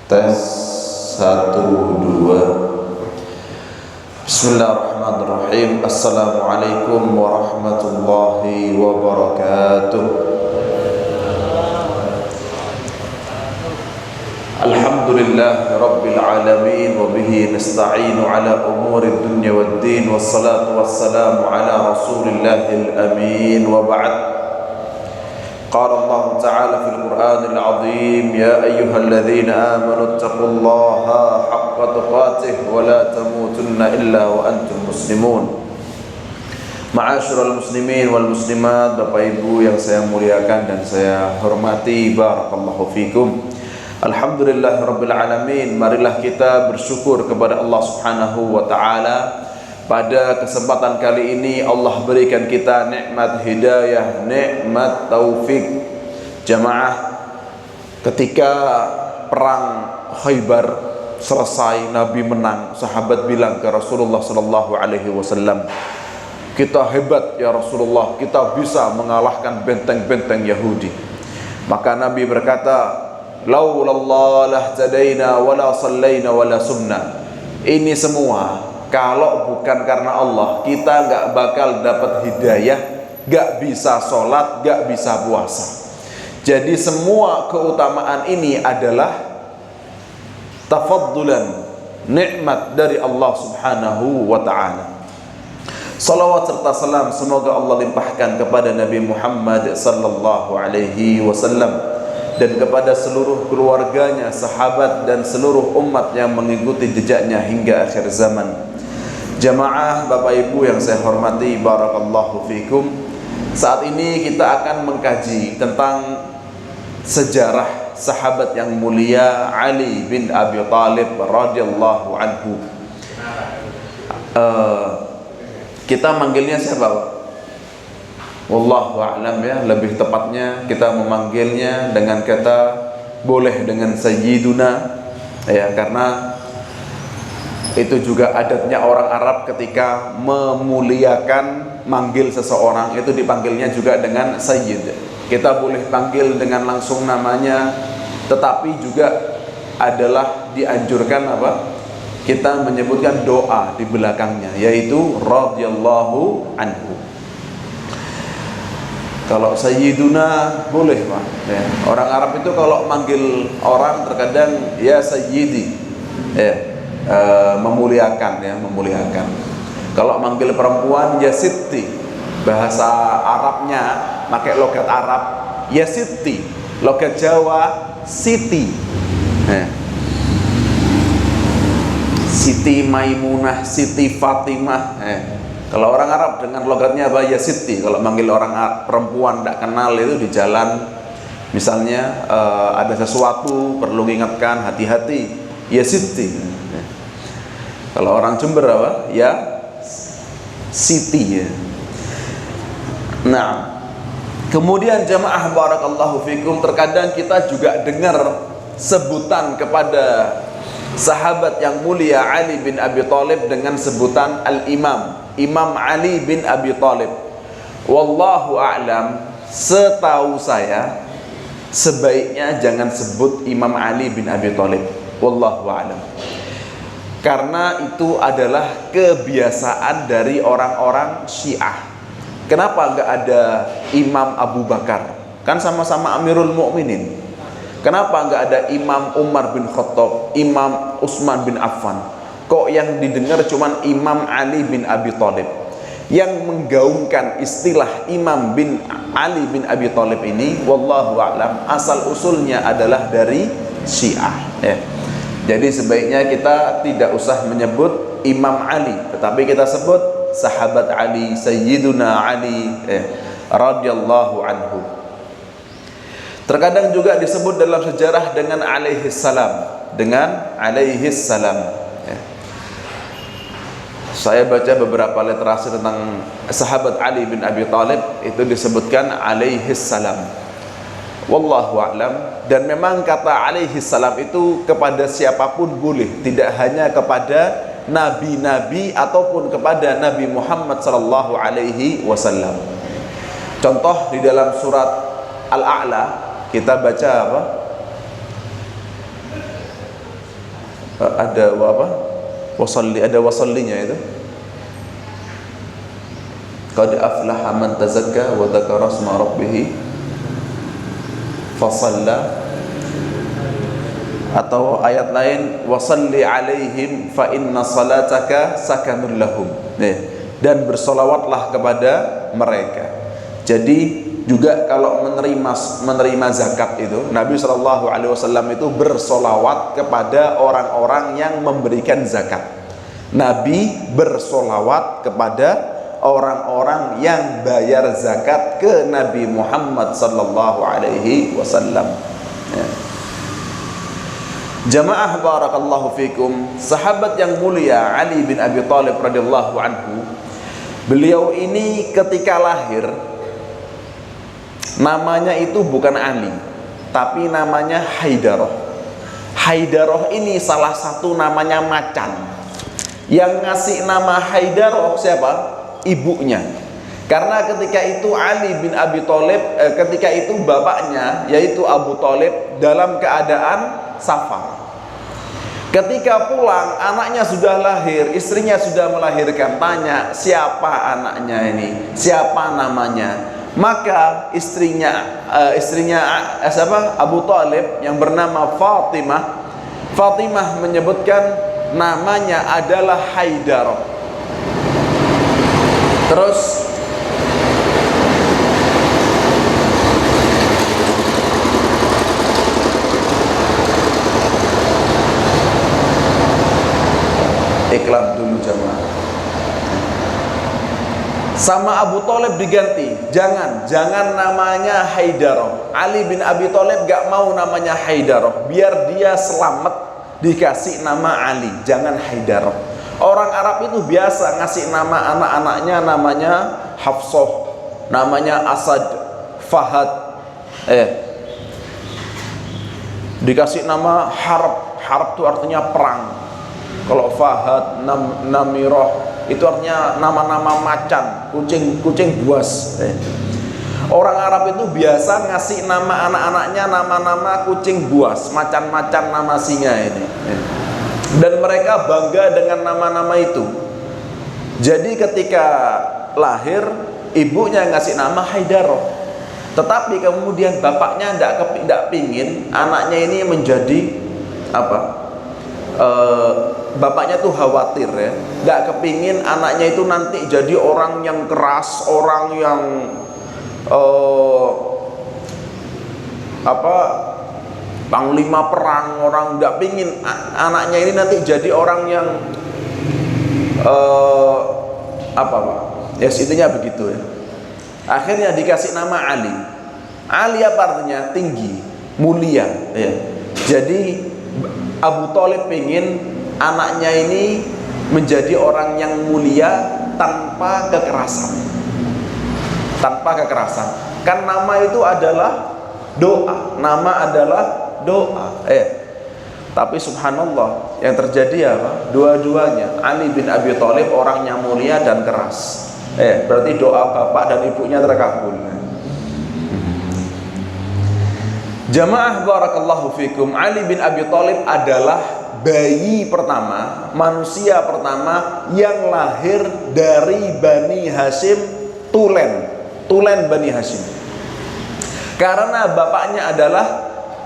Tes 1 2. Bismillahirrahmanirrahim. Assalamualaikum warahmatullahi wabarakatuh. Alhamdulillah rabbil alamin wa bihi nasta'inu ala umuri dunya waddin, wassalatu wassalamu ala rasulillahil amin, wa ba'd. Qala Allah Ta'ala fil Qur'anil Azim, ya ayyuhalladzina amanu taqullaha haqqa tuqatih wa la tamutunna illa wa antum muslimun. Ma'asyiral muslimin wal muslimat, Bapak Ibu yang saya muliakan dan saya hormati, barakallahu fikum. Alhamdulillahirabbil alamin. Marilah kita bersyukur kepada Allah Subhanahu wa taala. Pada kesempatan kali ini Allah berikan kita nikmat hidayah, nikmat taufik. Jamaah, ketika perang Khaybar selesai, Nabi menang, sahabat bilang ke Rasulullah sallallahu alaihi wasallam, "Kita hebat ya Rasulullah, kita bisa mengalahkan benteng-benteng Yahudi." Maka Nabi berkata, "Laulallah lahtadaina wala sallaina wala sumna." Ini semua kalau bukan karena Allah, kita nggak bakal dapat hidayah, nggak bisa sholat, nggak bisa puasa. Jadi semua keutamaan ini adalah tafaddulan, nikmat dari Allah Subhanahu wa ta'ala. Salawat serta salam semoga Allah limpahkan kepada Nabi Muhammad sallallahu alaihi wasallam dan kepada seluruh keluarganya, sahabat dan seluruh umat yang mengikuti jejaknya hingga akhir zaman. Jamaah, Bapak Ibu yang saya hormati, barakallahu fikum. Saat ini kita akan mengkaji tentang sejarah sahabat yang mulia Ali bin Abi Thalib radhiyallahu anhu. Kita manggilnya siapa, Pak? Wallahu a'lam ya, lebih tepatnya kita memanggilnya dengan kata, boleh dengan Sayyiduna ya, karena itu juga adatnya orang Arab ketika memuliakan, manggil seseorang itu dipanggilnya juga dengan Sayyid. Kita boleh panggil dengan langsung namanya, tetapi juga adalah dianjurkan apa? Kita menyebutkan doa di belakangnya, yaitu radhiyallahu anhu. Kalau Sayyiduna boleh, Pak ya. Orang Arab itu kalau manggil orang terkadang ya Sayyidi ya, memuliakan ya, memuliakan. Kalau manggil perempuan ya Siti, bahasa Arabnya pakai logat Arab ya Siti, logat Jawa Siti. Siti Maimunah, Siti Fatimah. Kalau orang Arab dengan logatnya apa? Ya Siti. Kalau manggil orang perempuan tidak kenal itu di jalan, misalnya ada sesuatu perlu ingatkan, hati-hati, ya Siti. Kalau orang Jember apa? Ya Siti ya. Nah, kemudian jamaah barakallahu fikum, terkadang kita juga dengar sebutan kepada sahabat yang mulia Ali bin Abi Thalib dengan sebutan Al-Imam, Imam Ali bin Abi Thalib. Wallahu a'lam, setahu saya sebaiknya jangan sebut Imam Ali bin Abi Thalib. Wallahu a'lam. Karena itu adalah kebiasaan dari orang-orang Syiah. Kenapa enggak ada Imam Abu Bakar? Kan sama-sama Amirul Mukminin. Kenapa enggak ada Imam Umar bin Khattab, Imam Utsman bin Affan? Kok yang didengar cuman Imam Ali bin Abi Thalib? Yang menggaungkan istilah Imam bin Ali bin Abi Thalib ini, wallahu a'lam, asal usulnya adalah dari Syiah ya. Jadi sebaiknya kita tidak usah menyebut Imam Ali, tetapi kita sebut sahabat Ali, Sayyiduna Ali radhiyallahu anhu. Terkadang juga disebut dalam sejarah dengan alaihis salam, dengan alaihis salam ya. Saya baca beberapa literasi tentang sahabat Ali bin Abi Thalib, itu disebutkan alaihis salam. Wallahu a'lam. Dan memang kata alaihi salam itu kepada siapapun boleh, tidak hanya kepada nabi-nabi ataupun kepada Nabi Muhammad sallallahu alaihi wasallam. Contoh di dalam surat Al-A'la kita baca apa? ada apa? Wasalli, ada wasallinya itu. Qad aflaha man tazakka wa dzakara isma rabbih fasalla. Atau ayat lain, wasalli alaihim fa inna salataka sakanun lahum. Dan bersolawatlah kepada mereka. Jadi juga kalau menerima zakat itu, Nabi SAW itu bersolawat kepada orang-orang yang memberikan zakat. Nabi bersolawat kepada orang-orang yang bayar zakat ke Nabi Muhammad SAW. Jamaah barakallahu fikum, sahabat yang mulia Ali bin Abi Thalib radhiyallahu anhu, beliau ini ketika lahir namanya itu bukan Ali, tapi namanya Haidarah. Haidarah ini salah satu namanya macan. Yang ngasih nama Haidarah siapa? Ibunya. Karena ketika itu Ali bin Abi Thalib, ketika itu bapaknya yaitu Abu Thalib dalam keadaan safar. Ketika pulang, anaknya sudah lahir, istrinya sudah melahirkan. Tanya, siapa anaknya ini? Siapa namanya? Maka istrinya Abu Thalib yang bernama Fatimah menyebutkan namanya adalah Haidarah. Terus iklan dulu jamaah. Sama Abu Thalib diganti, jangan namanya Haidarah. Ali bin Abi Thalib gak mau namanya Haidarah, biar dia selamat dikasih nama Ali, jangan Haidarah. Orang Arab itu biasa ngasih nama anak-anaknya namanya Hafsah, namanya Asad, Fahad, dikasih nama Harb. Harb itu artinya perang. Kalau Fahad, Namirah itu artinya nama-nama macan, kucing buas. Orang Arab itu biasa ngasih nama anak-anaknya nama-nama kucing buas, macan-macan, nama singa ini. Dan mereka bangga dengan nama-nama itu. Jadi ketika lahir, ibunya ngasih nama Haidarah. Tetapi kemudian bapaknya tidak pingin anaknya ini menjadi apa? Bapaknya tuh khawatir ya, nggak kepingin anaknya itu nanti jadi orang yang keras, orang yang panglima perang, orang nggak pingin anaknya ini nanti jadi orang yang intinya begitu ya. Akhirnya dikasih nama Ali. Ali apa artinya? Tinggi, mulia ya. Jadi Abu Thalib ingin anaknya ini menjadi orang yang mulia tanpa kekerasan. Tanpa kekerasan. Kan nama itu adalah doa. Nama adalah doa. Tapi subhanallah, yang terjadi apa? Dua-duanya. Ali bin Abi Thalib orangnya mulia dan keras. Berarti doa bapak dan ibunya terkabul. Jamaah barakallahu fikum, Ali bin Abi Thalib adalah bayi pertama, manusia pertama yang lahir dari Bani Hashim, tulen Bani Hashim. Karena bapaknya adalah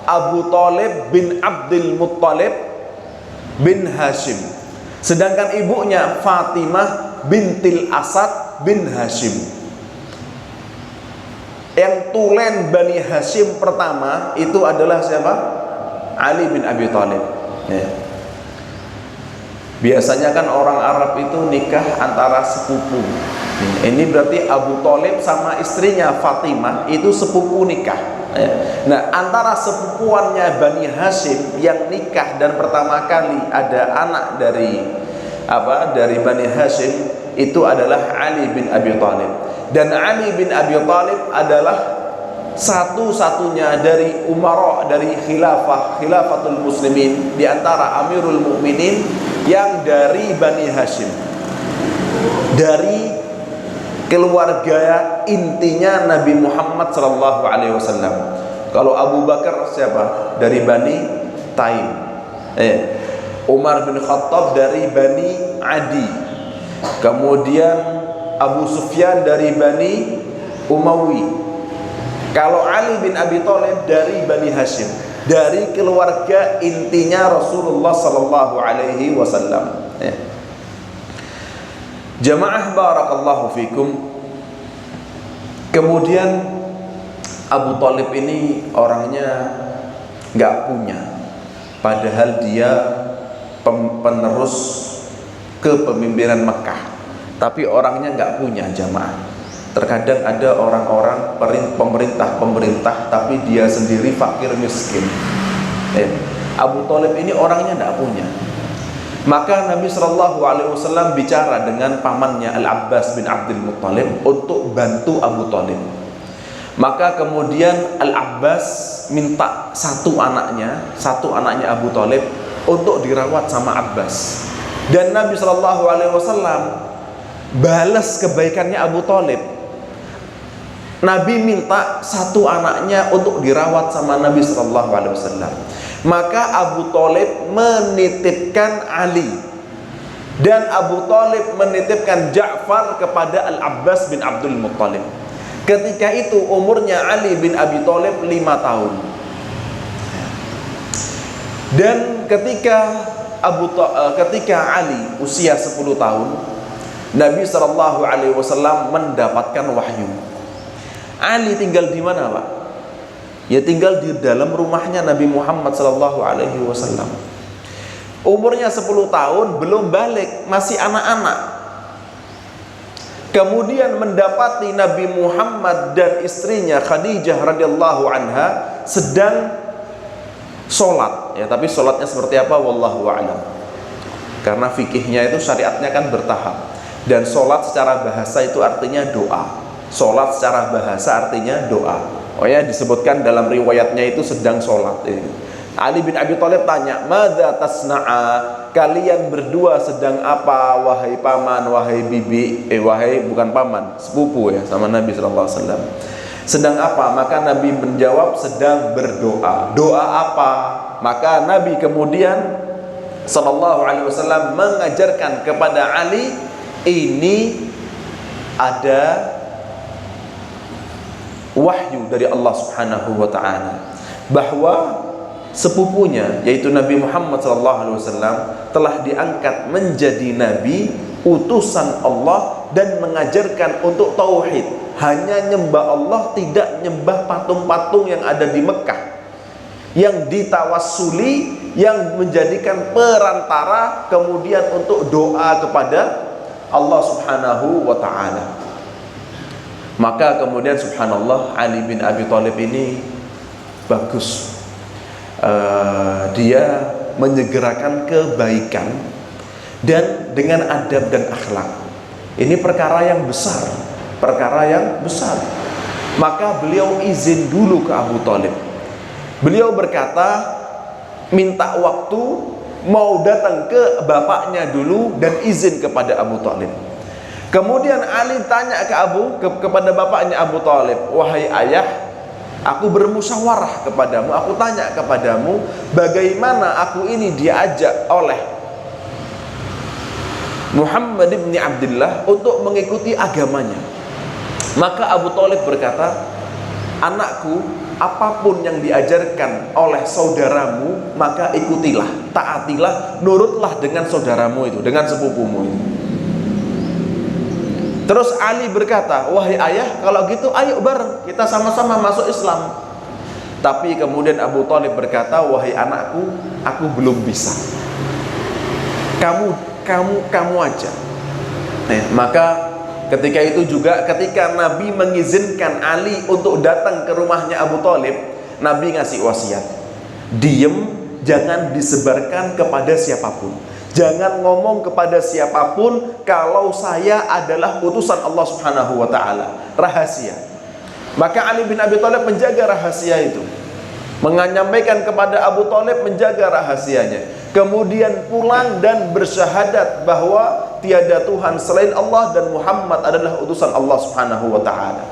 Abu Thalib bin Abdul Muttalib bin Hashim. Sedangkan ibunya Fatimah bintil Asad bin Hashim. Yang tulen Bani Hashim pertama itu adalah siapa? Ali bin Abi Thalib. Biasanya kan orang Arab itu nikah antara sepupu. Ini berarti Abu Thalib sama istrinya Fatimah itu sepupu nikah. Nah, antara sepupuannya Bani Hashim yang nikah dan pertama kali ada anak dari Bani Hashim itu adalah Ali bin Abi Thalib. Dan Ali bin Abi Thalib adalah satu-satunya dari umara dari khilafatul muslimin, di antara Amirul Mukminin yang dari Bani Hashim, dari keluarga intinya Nabi Muhammad SAW. Kalau Abu Bakar siapa? Dari Bani Taim. Umar bin Khattab dari Bani Adi, kemudian Abu Sufyan dari Bani Umayyi. Kalau Ali bin Abi Thalib dari Bani Hashim, dari keluarga intinya Rasulullah sallallahu alaihi wasallam. Jamaah barakallahu fikum. Kemudian Abu Thalib ini orangnya nggak punya, padahal dia penerus kepemimpinan Mekah, tapi orangnya nggak punya jamaah. Terkadang ada orang-orang pemerintah tapi dia sendiri fakir miskin. Abu Thalib ini orangnya nggak punya. Maka Nabi SAW bicara dengan pamannya Al-Abbas bin Abdul Muttalib untuk bantu Abu Thalib. Maka kemudian Al-Abbas minta satu anaknya Abu Thalib untuk dirawat sama Abbas. Dan Nabi SAW balas kebaikannya Abu Thalib. Nabi minta satu anaknya untuk dirawat sama Nabi SAW. Maka Abu Thalib menitipkan Ali, dan Abu Thalib menitipkan Ja'far kepada Al-Abbas bin Abdul Muttalib. Ketika itu umurnya Ali bin Abi Thalib 5 tahun. Dan ketika Ali usia 10 tahun, Nabi SAW mendapatkan wahyu. Ali tinggal di mana, Pak? Ya tinggal di dalam rumahnya Nabi Muhammad SAW. Umurnya 10 tahun, belum balik, masih anak-anak. Kemudian mendapati Nabi Muhammad dan istrinya Khadijah radhiyallahu anha sedang sholat. Ya, tapi sholatnya seperti apa? Wallahu a'lam. Karena fikihnya itu syariatnya kan bertahap. Dan sholat secara bahasa itu artinya doa. Sholat secara bahasa artinya doa. Oh ya, disebutkan dalam riwayatnya itu sedang sholat. Ali bin Abi Thalib tanya, "Madza tasna'a?" Kalian berdua sedang apa, wahai paman, wahai bibi, wahai bukan paman, sepupu ya sama Nabi sallallahu alaihi wasallam. Sedang apa? Maka Nabi menjawab, sedang berdoa. Doa apa? Maka Nabi kemudian sallallahu alaihi wasallam mengajarkan kepada Ali, ini ada wahyu dari Allah Subhanahu wa taala bahwa sepupunya yaitu Nabi Muhammad SAW telah diangkat menjadi nabi utusan Allah dan mengajarkan untuk tauhid, hanya nyembah Allah, tidak nyembah patung-patung yang ada di Mekah yang ditawassuli, yang menjadikan perantara kemudian untuk doa kepada Allah Subhanahu wa taala. Maka kemudian subhanallah, Ali bin Abi Thalib ini bagus. Dia menyegerakan kebaikan dan dengan adab dan akhlak. Ini perkara yang besar, Maka beliau izin dulu ke Abu Thalib. Beliau berkata, minta waktu, mau datang ke bapaknya dulu dan izin kepada Abu Thalib. Kemudian Ali tanya kepada bapaknya Abu Thalib, "Wahai ayah, aku bermusyawarah kepadamu, aku tanya kepadamu, bagaimana aku ini diajak oleh Muhammad bin Abdullah untuk mengikuti agamanya." Maka Abu Thalib berkata, "Anakku, apapun yang diajarkan oleh saudaramu, maka ikutilah, taatilah, nurutlah dengan saudaramu itu, dengan sepupumu itu." Terus Ali berkata, "Wahai ayah, kalau gitu ayo bareng, kita sama-sama masuk Islam." Tapi kemudian Abu Thalib berkata, "Wahai anakku, aku belum bisa. Kamu aja." Maka ketika itu juga, ketika Nabi mengizinkan Ali untuk datang ke rumahnya Abu Thalib, Nabi ngasih wasiat, "Diem, jangan disebarkan kepada siapapun. Jangan ngomong kepada siapapun kalau saya adalah utusan Allah Subhanahu wa taala. Rahasia." Maka Ali bin Abi Thalib menjaga rahasia itu, menyampaikan kepada Abu Thalib, menjaga rahasianya. Kemudian pulang dan bersyahadat bahwa tiada Tuhan selain Allah dan Muhammad adalah utusan Allah Subhanahu wa taala.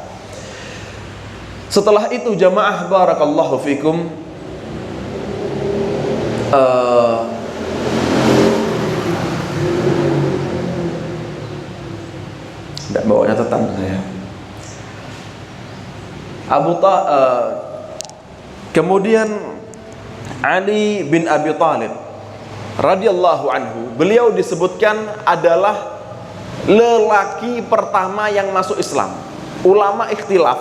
Setelah itu jamaah barakallahu fikum, catatan saya. Kemudian Ali bin Abi Thalib radhiyallahu anhu, beliau disebutkan adalah lelaki pertama yang masuk Islam. Ulama ikhtilaf,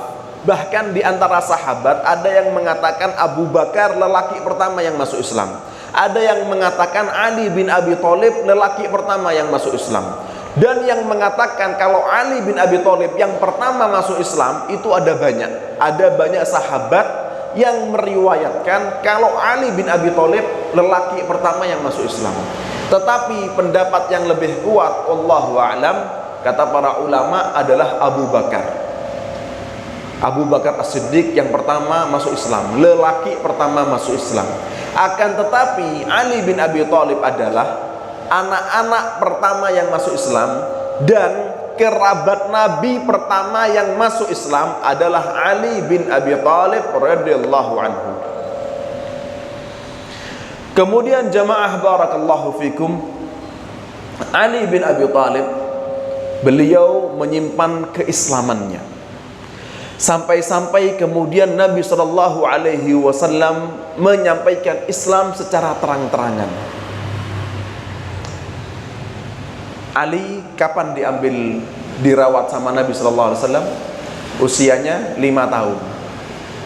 bahkan di antara sahabat ada yang mengatakan Abu Bakar lelaki pertama yang masuk Islam. Ada yang mengatakan Ali bin Abi Thalib lelaki pertama yang masuk Islam. Dan yang mengatakan kalau Ali bin Abi Thalib yang pertama masuk Islam itu ada banyak. Ada banyak sahabat yang meriwayatkan kalau Ali bin Abi Thalib lelaki pertama yang masuk Islam. Tetapi pendapat yang lebih kuat, wallahu a'lam, kata para ulama, adalah Abu Bakar. Abu Bakar As-Siddiq yang pertama masuk Islam, lelaki pertama masuk Islam. Akan tetapi Ali bin Abi Thalib adalah anak-anak pertama yang masuk Islam, dan kerabat Nabi pertama yang masuk Islam adalah Ali bin Abi Thalib radhiyallahu anhu. Kemudian jamaah barakallahu fikum, Ali bin Abi Thalib, beliau menyimpan keislamannya sampai-sampai kemudian Nabi SAW menyampaikan Islam secara terang-terangan. Ali kapan dirawat sama Nabi SAW? Usianya 5 tahun.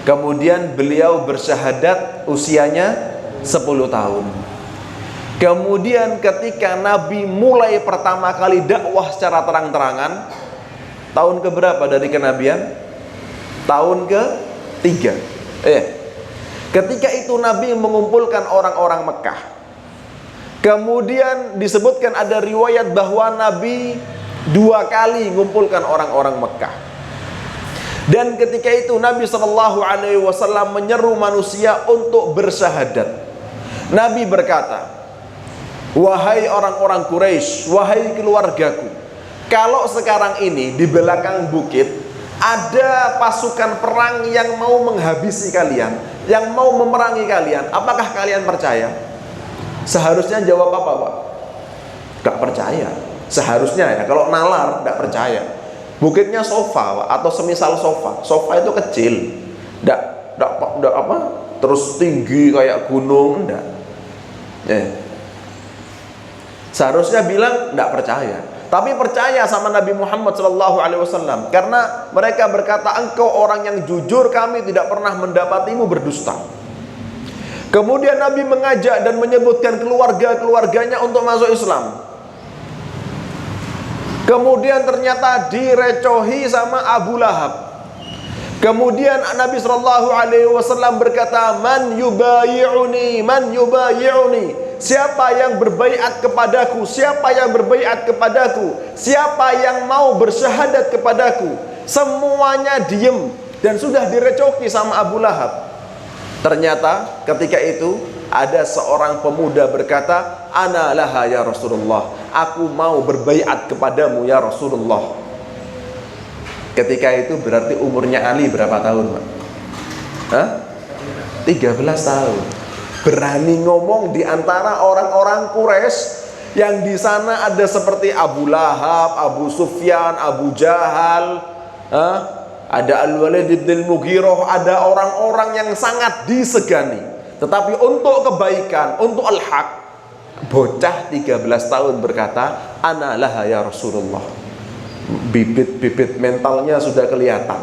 Kemudian beliau bersyahadat usianya 10 tahun. Kemudian ketika Nabi mulai pertama kali dakwah secara terang-terangan, tahun keberapa dari kenabian? Tahun ke-3. Ketika itu Nabi mengumpulkan orang-orang Mekah. Kemudian disebutkan ada riwayat bahwa Nabi 2 kali mengumpulkan orang-orang Mekah. Dan ketika itu Nabi SAW menyeru manusia untuk bersyahadat. Nabi berkata, wahai orang-orang Quraisy, wahai keluargaku, kalau sekarang ini di belakang bukit ada pasukan perang yang mau menghabisi kalian, yang mau memerangi kalian, apakah kalian percaya? Seharusnya jawab apa, Pak? Gak percaya. Seharusnya ya, kalau nalar gak percaya. Bukitnya sofa, Pak, atau semisal sofa. Sofa itu kecil, gak apa, terus tinggi kayak gunung, enggak. Seharusnya bilang gak percaya. Tapi percaya sama Nabi Muhammad SAW, karena mereka berkata, engkau orang yang jujur, kami tidak pernah mendapatimu berdusta. Kemudian Nabi mengajak dan menyebutkan keluarga-keluarganya untuk masuk Islam. Kemudian ternyata direcohi sama Abu Lahab. Kemudian Nabi SAW berkata, man yubayi'uni, man yubayi'uni. Siapa yang berbaiat kepadaku, siapa yang berbaiat kepadaku, siapa yang mau bersyahadat kepadaku. Semuanya diem dan sudah direcoki sama Abu Lahab. Ternyata ketika itu ada seorang pemuda berkata, ana laha ya Rasulullah, aku mau berbaiat kepadamu ya Rasulullah. Ketika itu berarti umurnya Ali berapa tahun, Pak? 13 tahun. Berani ngomong di antara orang-orang Quraisy yang di sana ada seperti Abu Lahab, Abu Sufyan, Abu Jahal, ada Al-Walid bin Al-Mughirah, ada orang-orang yang sangat disegani. Tetapi untuk kebaikan, untuk al-haq, bocah 13 tahun berkata, ana laha ya Rasulullah. Bibit-bibit mentalnya sudah kelihatan.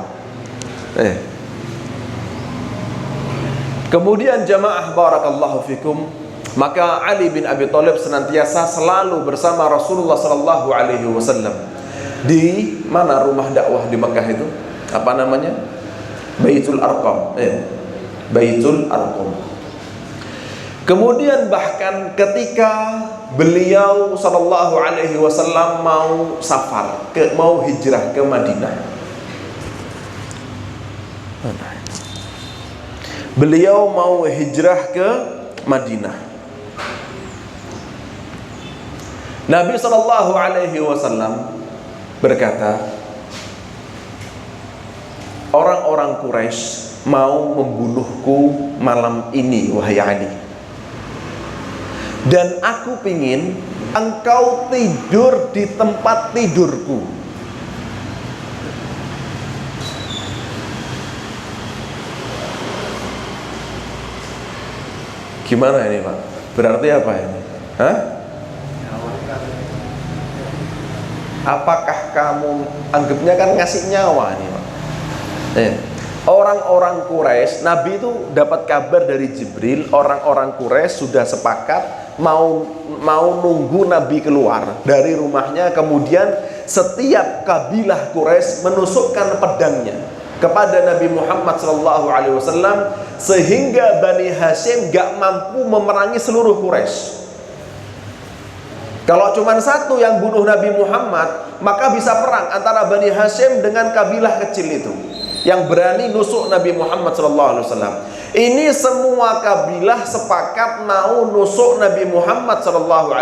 Kemudian jamaah barakallahu fikum, maka Ali bin Abi Thalib senantiasa selalu bersama Rasulullah sallallahu alaihi wasallam. Di mana rumah dakwah di Mekah itu? Apa namanya? Baitul Arqam. Baitul Arqam. Kemudian bahkan ketika beliau sallallahu alaihi wasallam mau safar, mau hijrah ke Madinah. Beliau mau hijrah ke Madinah. Nabi sallallahu alaihi wasallam berkata, orang-orang Quraisy mau membunuhku malam ini wahai Ali. Dan aku pingin engkau tidur di tempat tidurku. Gimana ini Pak? Berarti apa ini? Hah? Apakah kamu anggapnya kan ngasih nyawa nih Pak? Orang-orang Quraisy, Nabi itu dapat kabar dari Jibril, orang-orang Quraisy sudah sepakat mau nunggu Nabi keluar dari rumahnya, kemudian setiap kabilah Quraisy menusukkan pedangnya kepada Nabi Muhammad SAW sehingga Bani Hashim gak mampu memerangi seluruh Quraisy. Kalau cuma satu yang bunuh Nabi Muhammad, maka bisa perang antara Bani Hashim dengan kabilah kecil itu yang berani nusuk Nabi Muhammad SAW. Ini semua kabilah sepakat mau nusuk Nabi Muhammad SAW.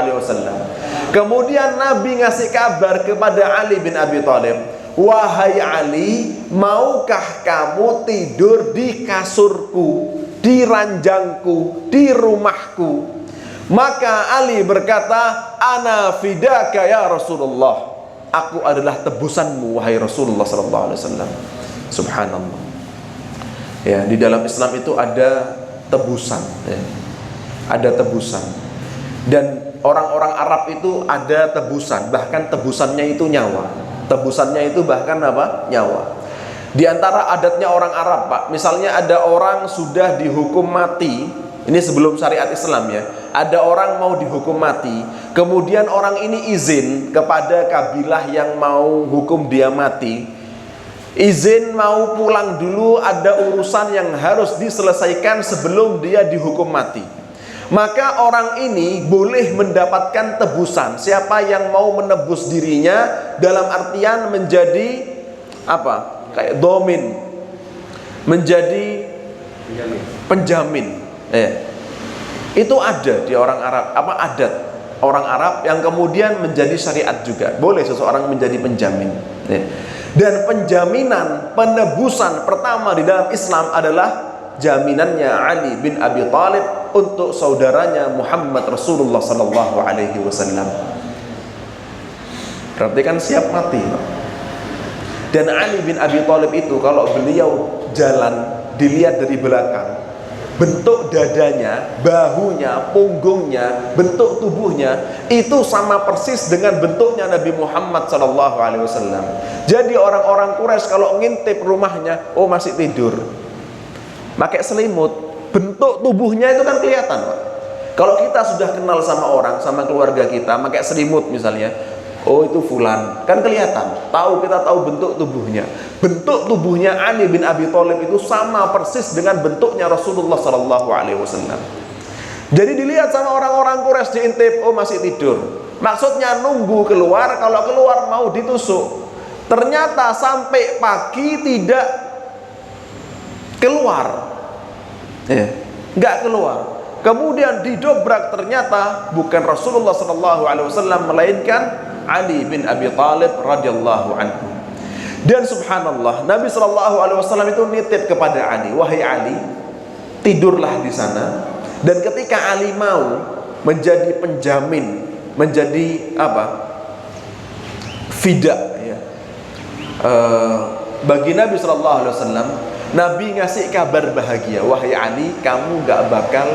Kemudian Nabi ngasih kabar kepada Ali bin Abi Thalib, wahai Ali, maukah kamu tidur di kasurku, di ranjangku, di rumahku? Maka Ali berkata, ana fidaka ya Rasulullah, aku adalah tebusanmu wahai Rasulullah SAW. Subhanallah. Ya, di dalam Islam itu ada tebusan, ya. Ada tebusan. Dan orang-orang Arab itu ada tebusan, bahkan tebusannya itu nyawa. Tebusannya itu bahkan apa? Nyawa. Di antara adatnya orang Arab, Pak, misalnya ada orang sudah dihukum mati, ini sebelum syariat Islam ya. Ada orang mau dihukum mati, kemudian orang ini izin kepada kabilah yang mau hukum dia mati, izin mau pulang dulu, ada urusan yang harus diselesaikan sebelum dia dihukum mati. Maka orang ini boleh mendapatkan tebusan. Siapa yang mau menebus dirinya, dalam artian menjadi apa? Kayak domin, menjadi penjamin. Itu ada di orang Arab, apa adat orang Arab yang kemudian menjadi syariat juga. Boleh seseorang menjadi penjamin. Dan penjaminan penebusan pertama di dalam Islam adalah jaminannya Ali bin Abi Thalib untuk saudaranya Muhammad Rasulullah sallallahu alaihi wasallam. Berarti kan siap mati. Dan Ali bin Abi Thalib itu kalau beliau jalan dilihat dari belakang, bentuk dadanya, bahunya, punggungnya, bentuk tubuhnya itu sama persis dengan bentuknya Nabi Muhammad SAW. Jadi orang-orang Quraisy kalau ngintip rumahnya, oh masih tidur, pakai selimut, bentuk tubuhnya itu kan kelihatan, Pak. Kalau kita sudah kenal sama orang, sama keluarga kita, pakai selimut misalnya, oh itu fulan, kan kelihatan, kita tahu bentuk tubuhnya. Bentuk tubuhnya Ali bin Abi Thalib itu sama persis dengan bentuknya Rasulullah SAW. Jadi dilihat sama orang-orang Quraisy, diintip, oh masih tidur. Maksudnya nunggu keluar, kalau keluar mau ditusuk. Ternyata sampai pagi tidak keluar, nggak keluar. Kemudian didobrak, ternyata bukan Rasulullah SAW melainkan Ali bin Abi Thalib radhiyallahu anhu. Dan subhanallah, Nabi SAW itu nitip kepada Ali, wahai Ali, tidurlah di sana. Dan ketika Ali mau menjadi penjamin, menjadi apa? Fida, ya. Bagi Nabi SAW, Nabi ngasih kabar bahagia, wahai Ali, kamu gak bakal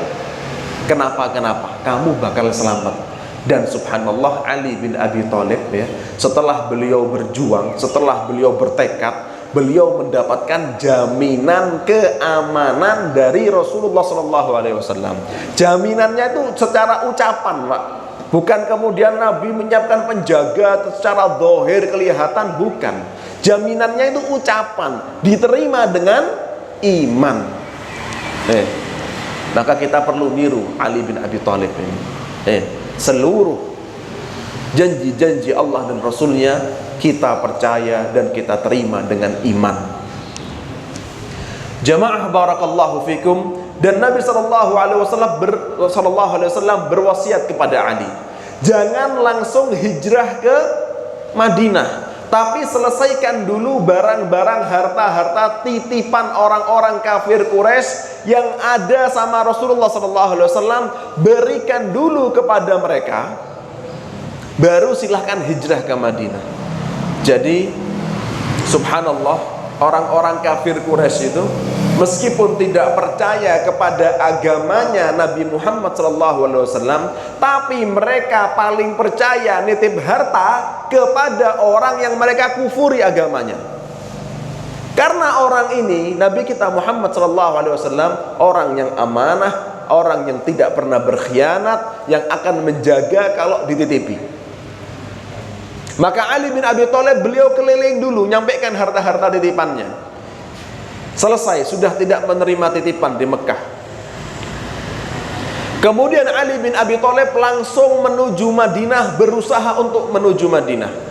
kenapa-kenapa, kamu bakal selamat. Dan subhanallah, Ali bin Abi Thalib, ya, setelah beliau berjuang, setelah beliau bertekad, beliau mendapatkan jaminan keamanan dari Rasulullah SAW. Jaminannya itu secara ucapan, Pak. Bukan kemudian Nabi menyiapkan penjaga secara zahir kelihatan, bukan. Jaminannya itu ucapan, diterima dengan iman. Maka kita perlu niru Ali bin Abi Thalib ini. Seluruh janji-janji Allah dan Rasulnya kita percaya dan kita terima dengan iman. Jamaah barakallahu fikum. Dan Nabi SAW berwasiat kepada Ali, jangan langsung hijrah ke Madinah, tapi selesaikan dulu barang-barang harta-harta titipan orang-orang kafir Quraisy yang ada sama Rasulullah SAW, berikan dulu kepada mereka, baru silahkan hijrah ke Madinah. Jadi subhanallah, orang-orang kafir Quraisy itu meskipun tidak percaya kepada agamanya Nabi Muhammad SAW, tapi mereka paling percaya nitip harta kepada orang yang mereka kufuri agamanya. Karena orang ini, Nabi kita Muhammad SAW, orang yang amanah, orang yang tidak pernah berkhianat, yang akan menjaga kalau dititipi. Maka Ali bin Abi Thalib, beliau keliling dulu nyampaikan harta-harta titipannya. Selesai, sudah tidak menerima titipan di Mekah. Kemudian Ali bin Abi Thalib langsung menuju Madinah, berusaha untuk menuju Madinah.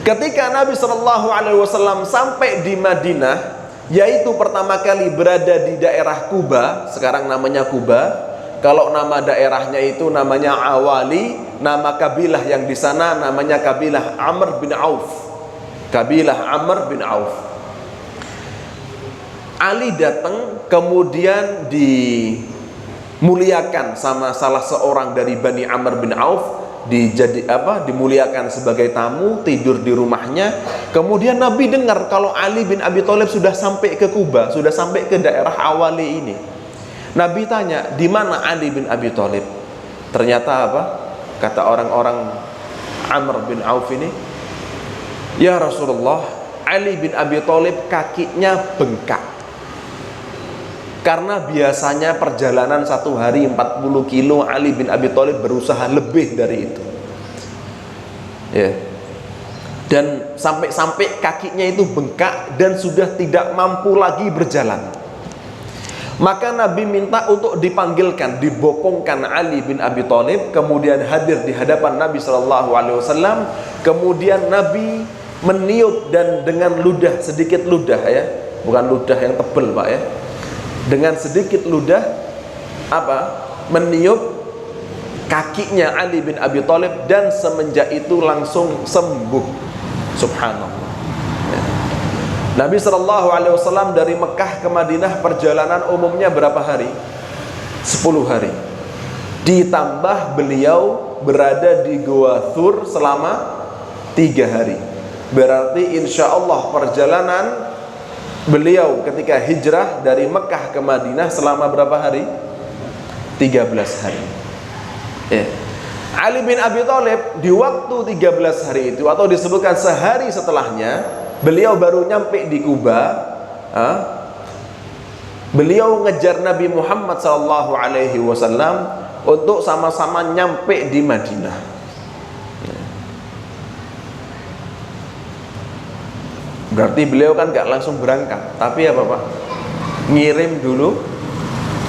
Ketika Nabi SAW sampai di Madinah, yaitu pertama kali berada di daerah Kuba, sekarang namanya Kuba. Kalau nama daerahnya itu namanya Awali, nama kabilah yang di sana namanya kabilah Amr bin Auf. Kabilah Amr bin Auf. Ali datang, kemudian dimuliakan sama salah seorang dari Bani Amr bin Auf, dimuliakan sebagai tamu, tidur di rumahnya. Kemudian Nabi dengar kalau Ali bin Abi Thalib sudah sampai ke Kuba, sudah sampai ke daerah Awali ini. Nabi tanya, di mana Ali bin Abi Thalib? Ternyata apa? Kata orang-orang Amr bin Auf ini, ya Rasulullah, Ali bin Abi Thalib kakinya bengkak. Karena biasanya perjalanan 1 hari 40 kilo, Ali bin Abi Thalib berusaha lebih dari itu. Ya. Dan sampai-sampai kakinya itu bengkak dan sudah tidak mampu lagi berjalan. Maka Nabi minta untuk dipanggilkan, dibopongkan Ali bin Abi Thalib, kemudian hadir di hadapan Nabi SAW. Kemudian Nabi meniup, dan dengan ludah, sedikit ludah ya, bukan ludah yang tebal Pak ya, dengan sedikit ludah meniup kakinya Ali bin Abi Thalib, dan semenjak itu langsung sembuh. Subhanallah. Nabi SAW dari Mekah ke Madinah perjalanan umumnya berapa hari? 10 hari. Ditambah beliau berada di Gua Thur selama 3 hari. Berarti insya Allah perjalanan beliau ketika hijrah dari Mekah ke Madinah selama berapa hari? 13 hari. Ya. Ali bin Abi Thalib di waktu 13 hari itu, atau disebutkan sehari setelahnya, beliau baru nyampe di Kuba. Beliau ngejar Nabi Muhammad SAW untuk sama-sama nyampe di Madinah. Berarti beliau kan gak langsung berangkat, tapi apa Pak? Ngirim dulu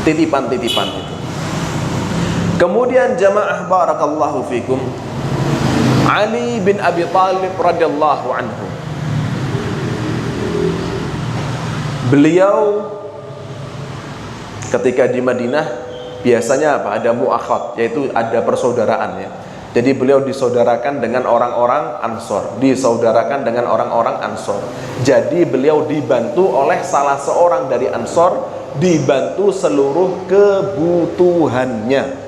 titipan-titipan itu. Kemudian jamaah barakallahu fikum, Ali bin Abi Thalib radhiyallahu anhu, beliau ketika di Madinah biasanya apa? Ada mu'akhad, yaitu ada persaudaraan ya. Jadi beliau disaudarakan dengan orang-orang Ansor, disaudarakan dengan orang-orang Ansor. Jadi beliau dibantu oleh salah seorang dari Ansor, dibantu seluruh kebutuhannya.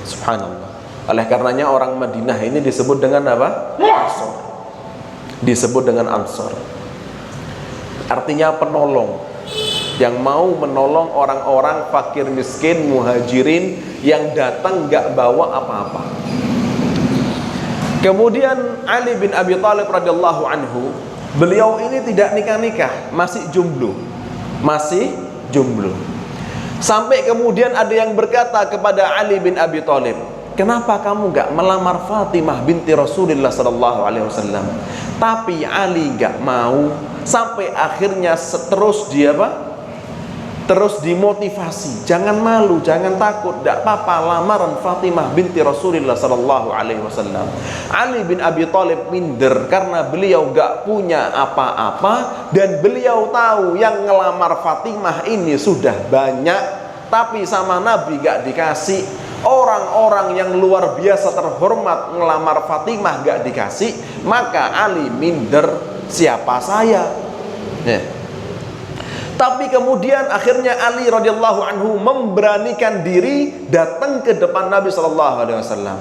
Subhanallah. Oleh karenanya orang Madinah ini disebut dengan apa? Ansor. Disebut dengan Ansor. Artinya penolong, yang mau menolong orang-orang fakir miskin, muhajirin yang datang gak bawa apa-apa. Kemudian Ali bin Abi Thalib radhiyallahu anhu, beliau ini tidak nikah-nikah, masih jomblo. Masih jomblo. Sampai kemudian ada yang berkata kepada Ali bin Abi Thalib, kenapa kamu gak melamar Fatimah binti Rasulullah SAW? Tapi Ali gak mau. Sampai akhirnya terus dimotivasi, jangan malu, jangan takut, tidak apa-apa lamaran Fatimah binti Rasulullah SAW. Ali bin Abi Thalib minder karena beliau gak punya apa-apa, dan beliau tahu yang ngelamar Fatimah ini sudah banyak, tapi sama Nabi gak dikasih. Orang-orang yang luar biasa terhormat ngelamar Fatimah gak dikasih, maka Ali minder, siapa saya? Tapi kemudian akhirnya Ali radhiyallahu anhu memberanikan diri datang ke depan Nabi SAW.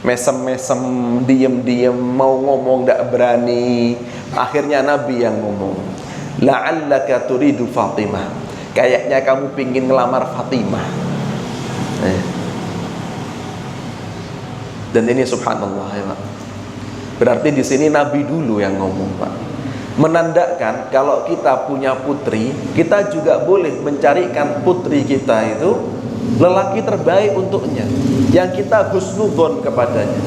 Mesem-mesem, diem-diem, mau ngomong tidak berani. Akhirnya Nabi yang ngomong, la'allaka turidu Fatimah, kayaknya kamu pingin ngelamar Fatimah. Dan ini subhanallah ya Pak. Berarti di sini Nabi dulu yang ngomong Pak. Menandakan kalau kita punya putri, kita juga boleh mencarikan putri kita itu lelaki terbaik untuknya, yang kita husnudzon kepadanya.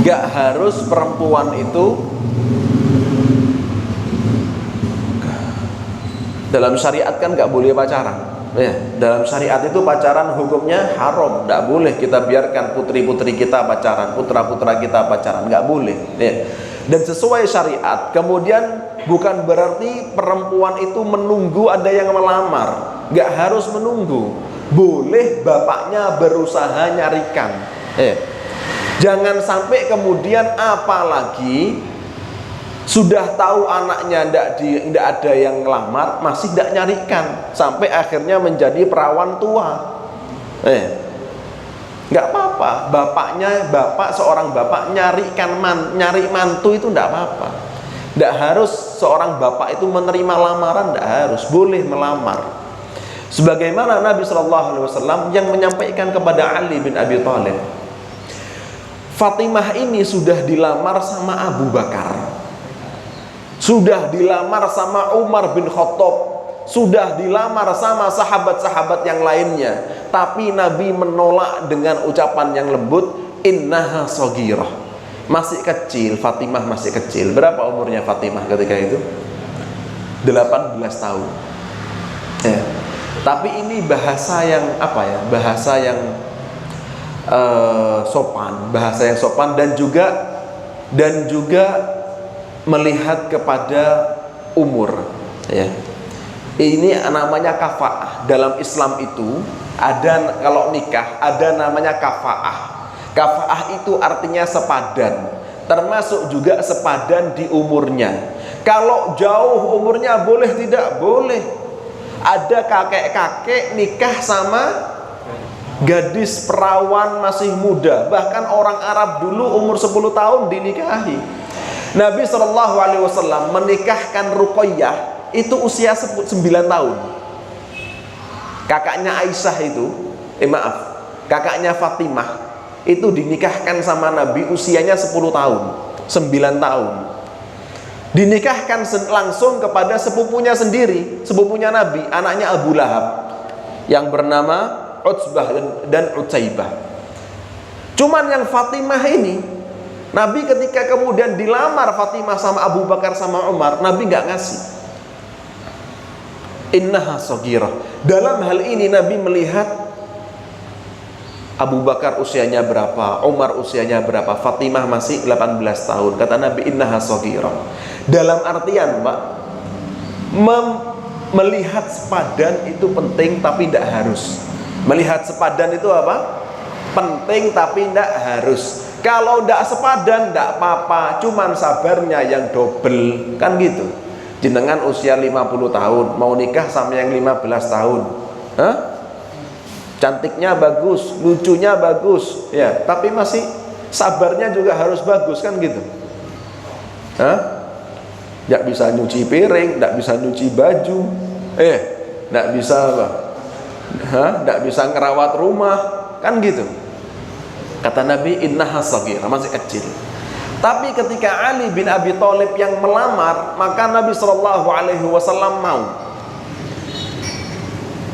Gak harus perempuan itu dalam syariat kan gak boleh pacaran. Dalam syariat itu pacaran hukumnya haram, gak boleh kita biarkan putri-putri kita pacaran, putra-putra kita pacaran, gak boleh. Dan sesuai syariat, kemudian bukan berarti perempuan itu menunggu ada yang melamar, gak harus menunggu, boleh bapaknya berusaha nyarikan. Jangan sampai kemudian apalagi sudah tahu anaknya tidak ada yang ngelamar, masih tidak nyarikan, sampai akhirnya menjadi perawan tua. Nggak apa-apa, seorang bapak nyari mantu itu nggak apa-apa. Nggak harus seorang bapak itu menerima lamaran, nggak harus, boleh melamar. Sebagaimana Nabi SAW yang menyampaikan kepada Ali bin Abi Thalib, Fatimah ini sudah dilamar sama Abu Bakar, sudah dilamar sama Umar bin Khattab, sudah dilamar sama sahabat-sahabat yang lainnya, tapi Nabi menolak dengan ucapan yang lembut, innaha shaghirah, masih kecil, Fatimah masih kecil. Berapa umurnya Fatimah ketika itu? 18 tahun. Tapi ini bahasa yang bahasa yang sopan, dan juga melihat kepada umur. Ini namanya kafaah. Dalam Islam itu ada, kalau nikah ada namanya kafaah. Kafaah itu artinya sepadan, termasuk juga sepadan di umurnya. Kalau jauh umurnya boleh tidak? Boleh. Ada kakek-kakek nikah sama gadis perawan masih muda. Bahkan orang Arab dulu umur 10 tahun dinikahi. Nabi SAW menikahkan Ruqayyah itu usia 9 tahun. Kakaknya Aisyah itu, kakaknya Fatimah itu dinikahkan sama Nabi usianya 10 tahun, 9 tahun. Dinikahkan langsung kepada sepupunya sendiri, sepupunya Nabi, anaknya Abu Lahab, yang bernama Utsbah dan Utsaibah. Cuman yang Fatimah ini, Nabi ketika kemudian dilamar Fatimah sama Abu Bakar sama Umar, Nabi nggak ngasih. Innaha shaghirah. Dalam hal ini Nabi melihat Abu Bakar usianya berapa, Umar usianya berapa, Fatimah masih 18 tahun. Kata Nabi, innaha shaghirah. Dalam artian, Pak, melihat sepadan itu penting tapi tidak harus. Melihat sepadan itu apa? Penting tapi tidak harus. Kalau tidak sepadan tidak apa-apa, cuman sabarnya yang double, kan gitu. Jenengan usia 50 tahun mau nikah sama yang 15 tahun. Cantiknya bagus, lucunya bagus, ya, tapi masih sabarnya juga harus bagus, kan gitu. Nggak bisa nyuci piring, nggak bisa nyuci baju, nggak bisa apa? Nggak bisa ngerawat rumah, kan gitu. Kata Nabi, innaha shaghirah, masih kecil. Tapi ketika Ali bin Abi Thalib yang melamar, maka Nabi SAW mau.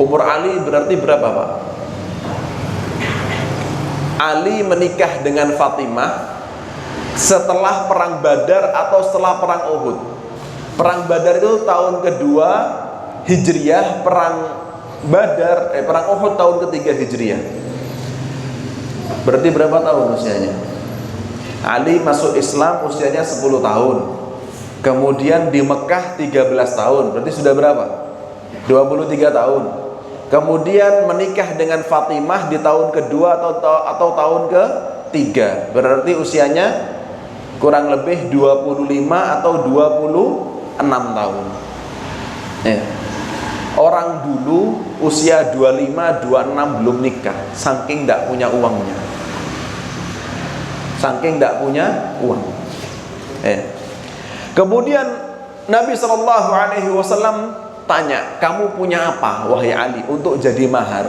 Umur Ali berarti berapa, Pak? Ali menikah dengan Fatimah setelah perang Badar atau setelah perang Uhud. Perang Badar itu tahun kedua Hijriyah, perang Uhud tahun ketiga Hijriyah. Berarti berapa tahun usianya? Ali masuk Islam usianya 10 tahun. Kemudian di Mekah 13 tahun. Berarti sudah berapa? 23 tahun. Kemudian menikah dengan Fatimah di tahun kedua atau tahun ketiga. Berarti usianya kurang lebih 25 atau 26 tahun. Orang dulu usia 25, 26 belum nikah, saking tidak punya uangnya. Saking tidak punya uang. Kemudian Nabi SAW tanya, kamu punya apa wahai Ali untuk jadi mahar?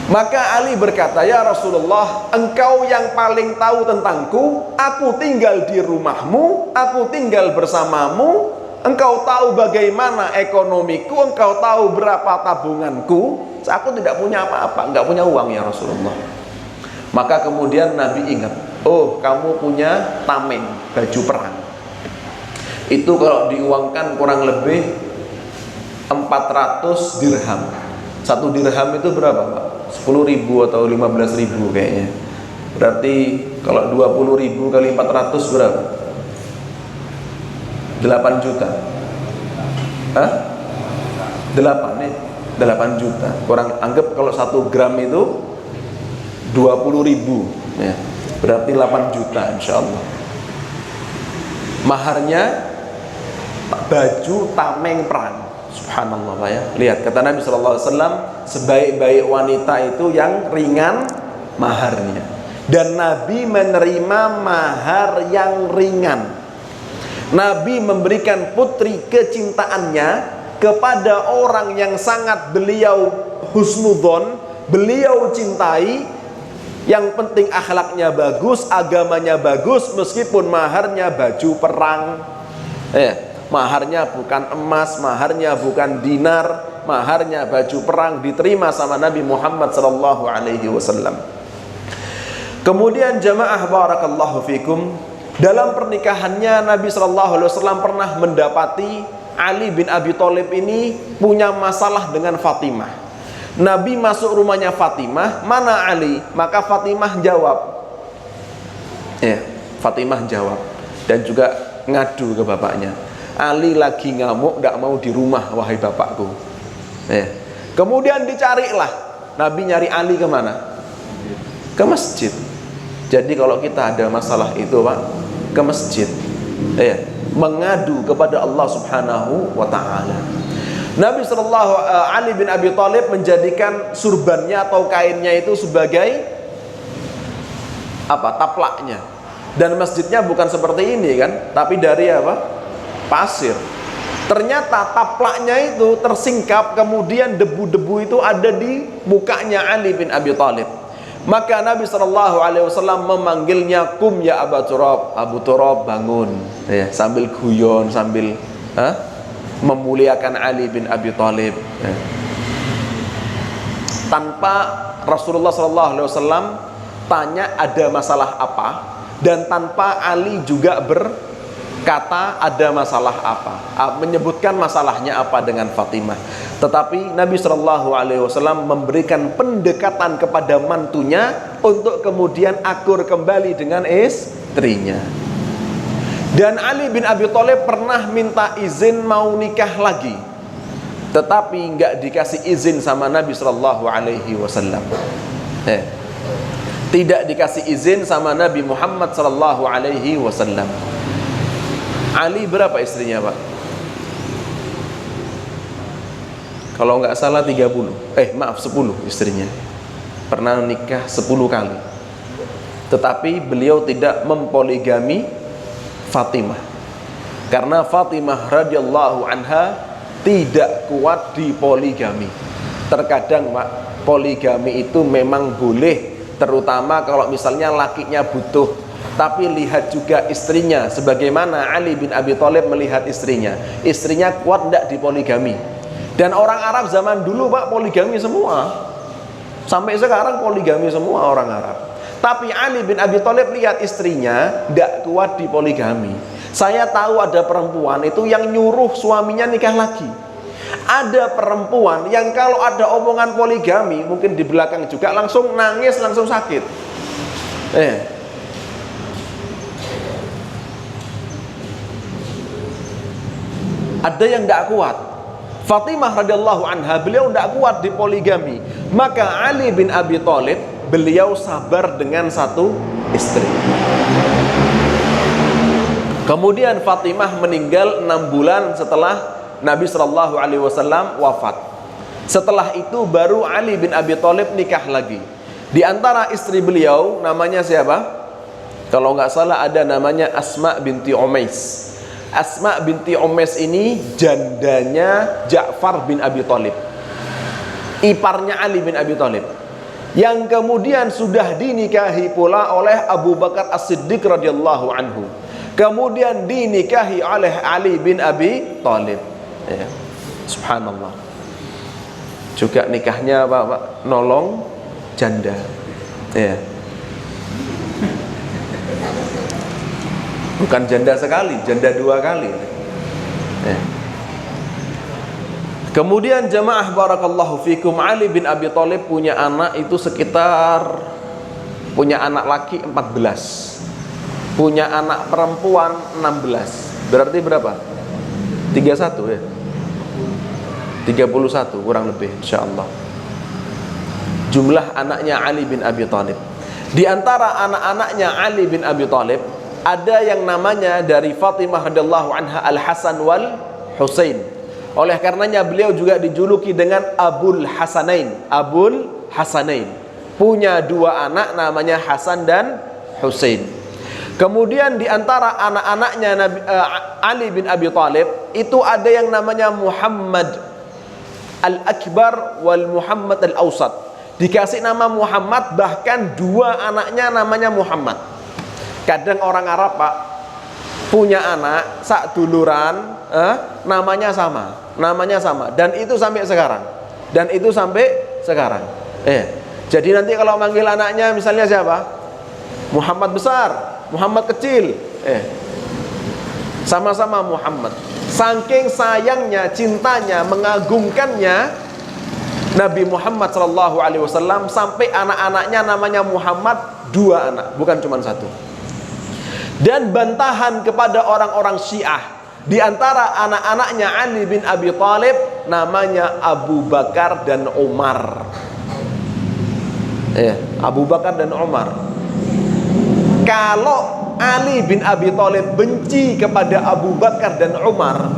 Maka Ali berkata, ya Rasulullah, engkau yang paling tahu tentangku, aku tinggal di rumahmu, aku tinggal bersamamu, engkau tahu bagaimana ekonomiku, engkau tahu berapa tabunganku. Aku tidak punya apa-apa, enggak punya uang ya Rasulullah. Maka kemudian Nabi ingat, oh kamu punya tameng, baju perang. Itu kalau diuangkan kurang lebih 400 dirham. Satu dirham itu berapa Pak? 10.000 atau 15.000 kayaknya. Berarti kalau 20.000 kali 400 berapa? 8 juta. Hah? 8 nih, 8 juta. Kurang anggap kalau 1 gram itu 20.000 ya. Berarti 8 juta insyaallah. Maharnya baju tameng perang. Subhanallah Pak ya. Lihat kata Nabi SAW, sebaik-baik wanita itu yang ringan maharnya. Dan Nabi menerima mahar yang ringan. Nabi memberikan putri kecintaannya kepada orang yang sangat beliau husnudzon, beliau cintai. Yang penting akhlaknya bagus, agamanya bagus, meskipun maharnya baju perang. Maharnya bukan emas, maharnya bukan dinar, maharnya baju perang, diterima sama Nabi Muhammad SAW. Kemudian jamaah barakallahu fikum, dalam pernikahannya Nabi SAW pernah mendapati Ali bin Abi Thalib ini punya masalah dengan Fatimah. Nabi masuk rumahnya Fatimah, mana Ali? Maka Fatimah jawab. Fatimah jawab dan juga ngadu ke bapaknya. Ali lagi ngamuk, tidak mau di rumah wahai bapakku. Kemudian dicarilah. Nabi nyari Ali kemana? Ke masjid. Jadi kalau kita ada masalah itu Pak, ke masjid, mengadu kepada Allah Subhanahu wa ta'ala. Nabi Ali bin Abi Thalib menjadikan surbannya atau kainnya itu sebagai apa? Taplaknya. Dan masjidnya bukan seperti ini kan, tapi dari apa? Pasir. Ternyata taplaknya itu tersingkap, kemudian debu-debu itu ada di mukanya Ali bin Abi Thalib. Maka Nabi SAW memanggilnya, kum ya Abu Turab, Abu Turab bangun, sambil guyon, sambil memuliakan Ali bin Abi Thalib. Tanpa Rasulullah SAW tanya ada masalah apa, dan tanpa Ali juga berkata ada masalah apa, menyebutkan masalahnya apa dengan Fatimah. Tetapi Nabi SAW memberikan pendekatan kepada mantunya untuk kemudian akur kembali dengan istrinya. Dan Ali bin Abi Thalib pernah minta izin mau nikah lagi, tetapi nggak dikasih izin sama Nabi SAW. Tidak dikasih izin sama Nabi Muhammad SAW. Ali berapa istrinya Pak? Kalau nggak salah 10 istrinya. Pernah nikah 10 kali. Tetapi beliau tidak mempoligami Fatimah, karena Fatimah radhiyallahu anha tidak kuat di poligami. Terkadang Pak, poligami itu memang boleh, terutama kalau misalnya lakinya butuh. Tapi lihat juga istrinya, sebagaimana Ali bin Abi Thalib melihat istrinya. Istrinya kuat tidak di poligami. Dan orang Arab zaman dulu Pak poligami semua. Sampai sekarang poligami semua orang Arab. Tapi Ali bin Abi Thalib lihat istrinya tidak kuat di poligami. Saya tahu ada perempuan itu yang nyuruh suaminya nikah lagi. Ada perempuan yang kalau ada omongan poligami, mungkin di belakang juga langsung nangis, langsung sakit. Ada yang tidak kuat. Fatimah radhiyallahu anha, beliau tidak kuat di poligami. Maka Ali bin Abi Thalib, beliau sabar dengan satu istri. Kemudian Fatimah meninggal 6 bulan setelah Nabi SAW wafat. Setelah itu baru Ali bin Abi Thalib nikah lagi. Di antara istri beliau namanya siapa? Kalau nggak salah ada namanya Asma binti Umais. Asma binti Ummais ini jandanya Ja'far bin Abi Thalib, iparnya Ali bin Abi Thalib, yang kemudian sudah dinikahi pula oleh Abu Bakar As-Siddiq radhiyallahu anhu, kemudian dinikahi oleh Ali bin Abi Thalib. Ya. Subhanallah. Juga nikahnya Pak nolong janda. Ya. Bukan janda sekali, janda 2 kali. Ya. Kemudian jamaah barakallahu fikum, Ali bin Abi Thalib punya anak itu sekitar, punya anak laki 14, punya anak perempuan 16. Berarti berapa? 31 ya? 31 kurang lebih insyaallah jumlah anaknya Ali bin Abi Thalib. Di antara anak-anaknya Ali bin Abi Thalib ada yang namanya dari Fatimah radhiyallahu anha Al-Hasan wal Husain. Oleh karenanya beliau juga dijuluki dengan Abul Hasanain. Abul Hasanain. Punya 2 anak namanya Hasan dan Husain. Kemudian di antara anak-anaknya Ali bin Abi Thalib itu ada yang namanya Muhammad Al-Akbar wal Muhammad Al-Awsat. Dikasih nama Muhammad, bahkan 2 anaknya namanya Muhammad. Kadang orang Arab Pak punya anak sak duluran namanya sama dan itu sampai sekarang. Jadi nanti kalau manggil anaknya misalnya siapa? Muhammad besar, Muhammad kecil, sama-sama Muhammad. Saking sayangnya, cintanya, mengagungkannya Nabi Muhammad SAW sampai anak-anaknya namanya Muhammad 2 anak, bukan cuma 1. Dan bantahan kepada orang-orang Syiah, di antara anak-anaknya Ali bin Abi Thalib namanya Abu Bakar dan Umar. Abu Bakar dan Umar. Kalau Ali bin Abi Thalib benci kepada Abu Bakar dan Umar,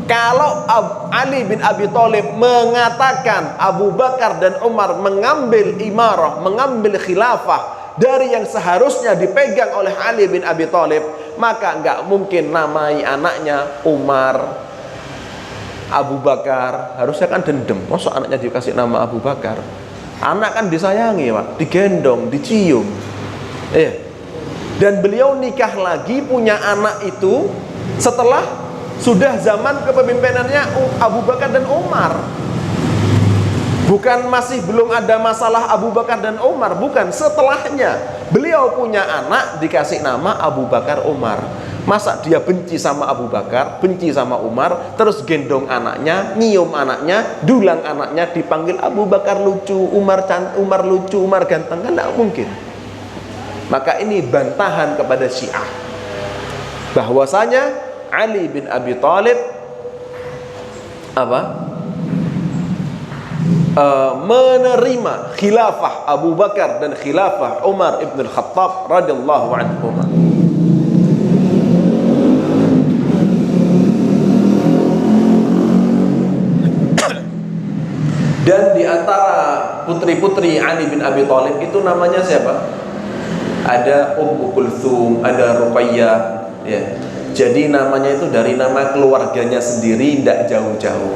kalau Ali bin Abi Thalib mengatakan Abu Bakar dan Umar mengambil imarah, mengambil khilafah dari yang seharusnya dipegang oleh Ali bin Abi Thalib, maka enggak mungkin namai anaknya Umar, Abu Bakar. Harusnya kan dendam, masa anaknya dikasih nama Abu Bakar? Anak kan disayangi Pak, digendong, dicium. Dan beliau nikah lagi, punya anak itu setelah sudah zaman kepemimpinannya Abu Bakar dan Umar. Bukan masih belum ada masalah Abu Bakar dan Umar, bukan, setelahnya beliau punya anak dikasih nama Abu Bakar Umar. Masa dia benci sama Abu Bakar, benci sama Umar, terus gendong anaknya, nyium anaknya, dulang anaknya, dipanggil Abu Bakar lucu, Umar lucu, Umar ganteng? Kan tidak mungkin. Maka ini bantahan kepada Syiah bahwasanya Ali bin Abi Thalib menerima khilafah Abu Bakar dan khilafah Umar ibn al-Khattab radhiyallahu anhu. Dan di antara putri-putri Ali bin Abi Thalib itu namanya siapa? Ada Ummu Kulthum, ada Ruqayyah, ya. Jadi namanya itu dari nama keluarganya sendiri, tidak jauh-jauh.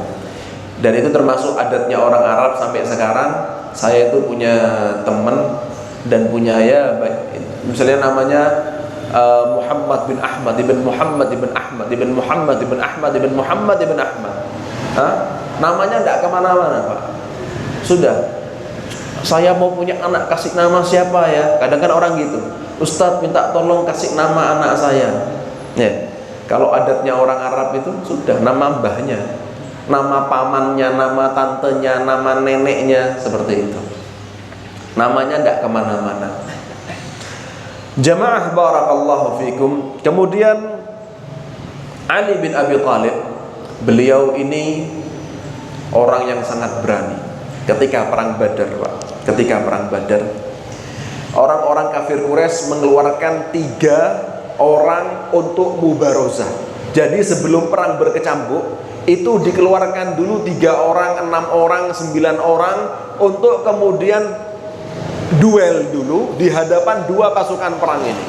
Dan itu termasuk adatnya orang Arab sampai sekarang. Saya itu punya teman dan punya misalnya namanya Muhammad bin Ahmad ibn Muhammad ibn Ahmad ibn Muhammad ibn Ahmad ibn Muhammad ibn Ahmad. Namanya tidak kemana-mana Pak. Sudah, saya mau punya anak, kasih nama siapa ya? Kadang kan orang gitu, Ustadz minta tolong kasih nama anak saya. Kalau adatnya orang Arab itu sudah nama mbahnya, nama pamannya, nama tantenya, nama neneknya, seperti itu. Namanya tidak kemana-mana. Jamaah barakallahu fikum. Kemudian Ali bin Abi Thalib, beliau ini orang yang sangat berani. Ketika perang Badar, Pak, ketika perang Badar, orang-orang kafir Quraisy mengeluarkan 3 orang untuk mubarozah. Jadi sebelum perang berkecambuk, itu dikeluarkan dulu 3 orang, 6 orang, 9 orang untuk kemudian duel dulu di hadapan 2 pasukan perang ini.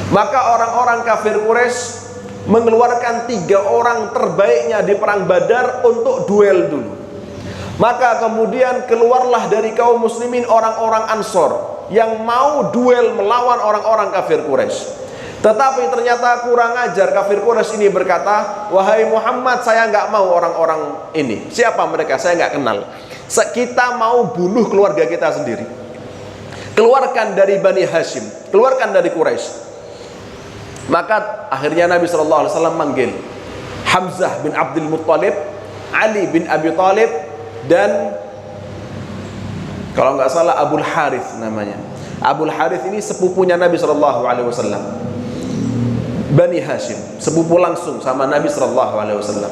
Maka orang-orang kafir Quraisy mengeluarkan 3 orang terbaiknya di perang Badar untuk duel dulu. Maka kemudian keluarlah dari kaum muslimin orang-orang Ansor yang mau duel melawan orang-orang kafir Quraisy. Tetapi ternyata kurang ajar, kafir Quraisy ini berkata, "Wahai Muhammad, saya nggak mau orang-orang ini. Siapa mereka? Saya nggak kenal. Kita mau bunuh keluarga kita sendiri. Keluarkan dari Bani Hashim, keluarkan dari Quraisy." Maka akhirnya Nabi SAW manggil Hamzah bin Abdul Muttalib, Ali bin Abi Thalib, dan kalau nggak salah Abul Harith namanya. Abul Harith ini sepupunya Nabi SAW. Bani Hashim, sepupu langsung sama Nabi SAW.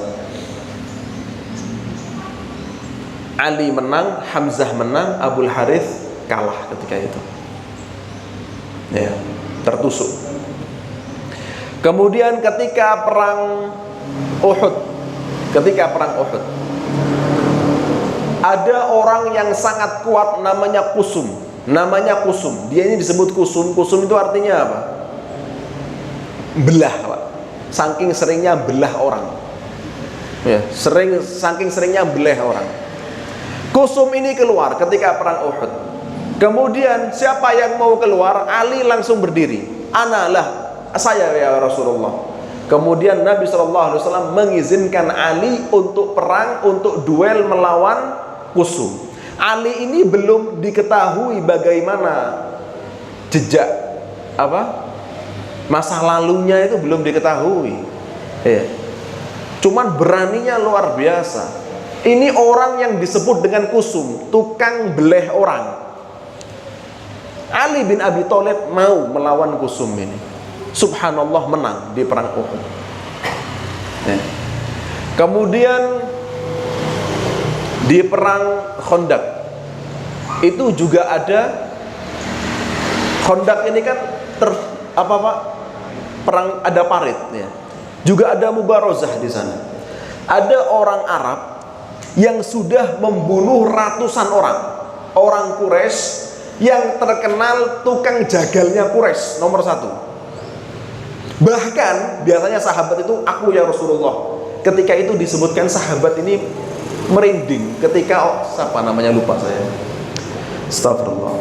Ali menang, Hamzah menang, Abul Harith kalah ketika itu. Ya, tertusuk. Kemudian ketika perang Uhud, ada orang yang sangat kuat namanya Kusum. Dia ini disebut Kusum. Kusum itu artinya apa? Belah, Pak. Saking seringnya belah orang. Ya, saking seringnya belah orang. Kusum ini keluar ketika perang Uhud. Kemudian siapa yang mau keluar? Ali langsung berdiri. Analah, saya ya Rasulullah. Kemudian Nabi SAW mengizinkan Ali untuk perang, untuk duel melawan Kusum. Ali ini belum diketahui bagaimana jejak masa lalunya, itu belum diketahui. Ya. Cuman beraninya luar biasa. Ini orang yang disebut dengan Kusum, tukang beleh orang. Ali bin Abi Thalib mau melawan Kusum ini. Subhanallah, menang di perang Uhud. Ya. Kemudian di perang Khandaq itu juga ada. Khandaq ini kan perang ada parit ya. Juga ada mubarozah di sana. Ada orang Arab yang sudah membunuh ratusan orang Quraisy, yang terkenal tukang jagalnya Quraisy nomor 1. Bahkan biasanya sahabat itu, "Aku ya Rasulullah." Ketika itu disebutkan sahabat ini merinding ketika siapa namanya lupa saya. Astagfirullah.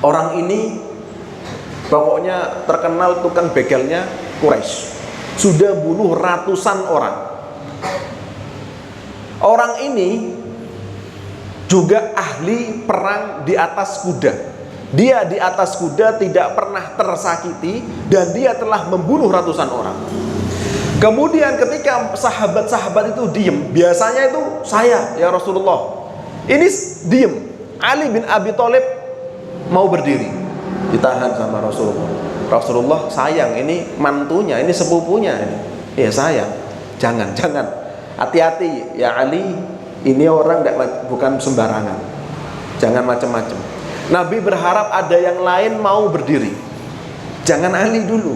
Orang ini pokoknya terkenal tukang begalnya Quraisy, sudah bunuh ratusan orang. Orang ini juga ahli perang di atas kuda. Dia di atas kuda tidak pernah tersakiti, dan dia telah membunuh ratusan orang. Kemudian ketika sahabat-sahabat itu diem, biasanya itu saya ya Rasulullah, ini diem. Ali bin Abi Thalib mau berdiri, ditahan sama Rasulullah sayang, ini mantunya, ini sepupunya ini. Ya sayang, jangan, hati-hati ya Ali, ini orang bukan sembarangan, jangan macam-macam. Nabi berharap ada yang lain mau berdiri, jangan Ali dulu.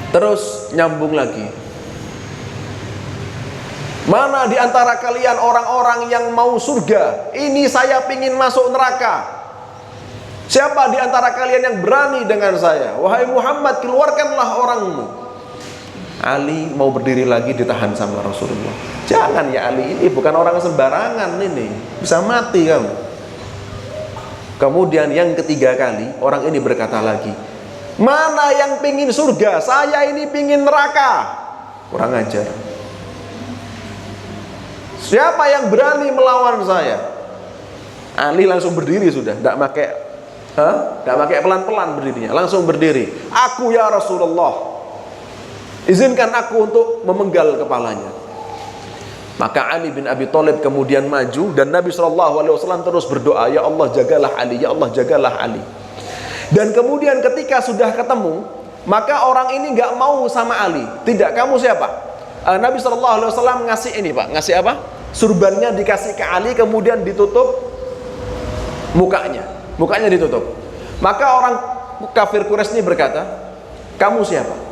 Terus nyambung lagi, mana di antara kalian orang-orang yang mau surga? Ini saya pingin masuk neraka. Siapa di antara kalian yang berani dengan saya? Wahai Muhammad, keluarkanlah orangmu. Ali mau berdiri lagi, ditahan sama Rasulullah. Jangan ya Ali, ini bukan orang sembarangan, ini bisa mati kamu. Kemudian yang ketiga kali, orang ini berkata lagi, mana yang pingin surga? Saya ini pingin neraka. Kurang ajar. Siapa yang berani melawan saya? Ali langsung berdiri sudah, tidak pakai pelan-pelan berdirinya, langsung berdiri. Aku ya Rasulullah, izinkan aku untuk memenggal kepalanya. Maka Ali bin Abi Thalib kemudian maju, dan Nabi SAW terus berdoa, ya Allah jagalah Ali, ya Allah jagalah Ali. Dan kemudian ketika sudah ketemu, maka orang ini nggak mau sama Ali. Tidak, kamu siapa? Nabi SAW ngasih ini Pak, ngasih apa? Surbannya dikasih ke Ali, kemudian ditutup mukanya ditutup. Maka orang kafir Quraisy ini berkata, kamu siapa?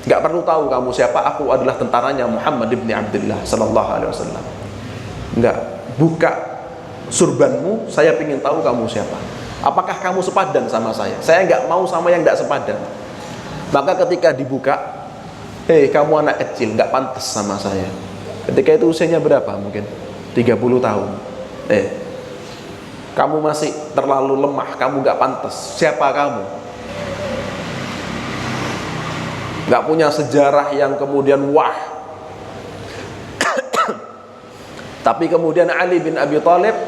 Gak perlu tahu kamu siapa, aku adalah tentaranya Muhammad ibn Abdullah sallallahu alaihi wasallam. Enggak, buka surbanmu, saya ingin tahu kamu siapa. Apakah kamu sepadan sama saya? Saya nggak mau sama yang nggak sepadan. Maka ketika dibuka, kamu anak kecil, nggak pantas sama saya. Ketika itu usianya berapa? Mungkin 30 tahun. Kamu masih terlalu lemah, kamu nggak pantas. Siapa kamu? Nggak punya sejarah yang kemudian wah. Tapi kemudian Ali bin Abi Thalib,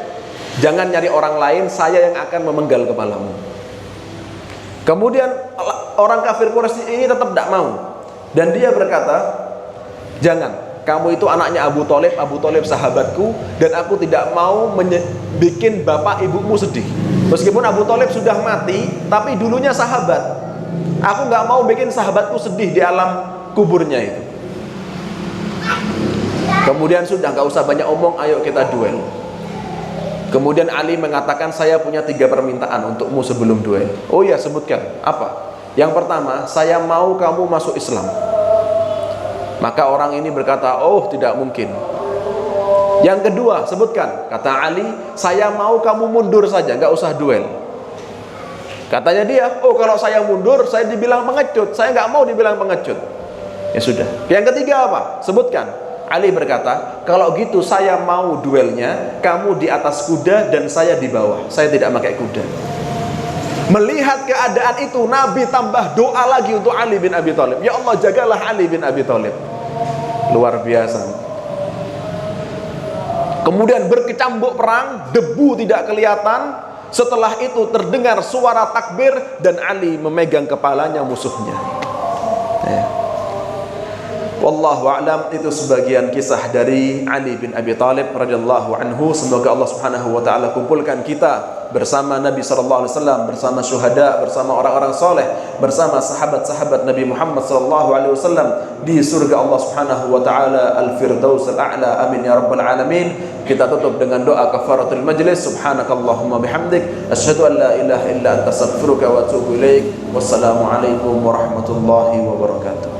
jangan nyari orang lain, saya yang akan memenggal kepalamu. Kemudian orang kafir Quraisy ini tetap tidak mau, dan dia berkata, jangan, kamu itu anaknya Abu Thalib sahabatku, dan aku tidak mau bikin bapak ibumu sedih. Meskipun Abu Thalib sudah mati, tapi dulunya sahabat. Aku nggak mau bikin sahabatku sedih di alam kuburnya itu. Kemudian sudah nggak usah banyak omong, ayo kita duel. Kemudian Ali mengatakan, saya punya 3 permintaan untukmu sebelum duel. Oh ya, sebutkan. Apa? Yang pertama, saya mau kamu masuk Islam. Maka orang ini berkata, oh tidak mungkin. Yang kedua, sebutkan. Kata Ali, saya mau kamu mundur saja, nggak usah duel. Katanya dia, oh kalau saya mundur, saya dibilang pengecut. Saya nggak mau dibilang pengecut. Ya sudah. Yang ketiga apa? Sebutkan. Ali berkata, kalau gitu saya mau duelnya, kamu di atas kuda dan saya di bawah. Saya tidak pakai kuda. Melihat keadaan itu, Nabi tambah doa lagi untuk Ali bin Abi Thalib. Ya Allah, jagalah Ali bin Abi Thalib. Luar biasa. Kemudian berkecambuk perang, debu tidak kelihatan. Setelah itu terdengar suara takbir dan Ali memegang kepalanya musuhnya. Wallahu a'lam. Itu sebagian kisah dari Ali bin Abi Thalib radhiyallahu anhu. Semoga Allah Subhanahu wa taala kumpulkan kita bersama Nabi sallallahu alaihi wasallam, bersama syuhada, bersama orang-orang soleh, bersama sahabat-sahabat Nabi Muhammad sallallahu alaihi wasallam di surga Allah Subhanahu wa taala al-firdaus al-a'la. Amin ya rabbal alamin. Kita tutup dengan doa kafaratul majlis. Subhanakallahumma bihamdik, asyhadu an la ilaha illa anta astaghfiruka wa atubu ilaik. Wassalamu alaikum warahmatullahi wabarakatuh.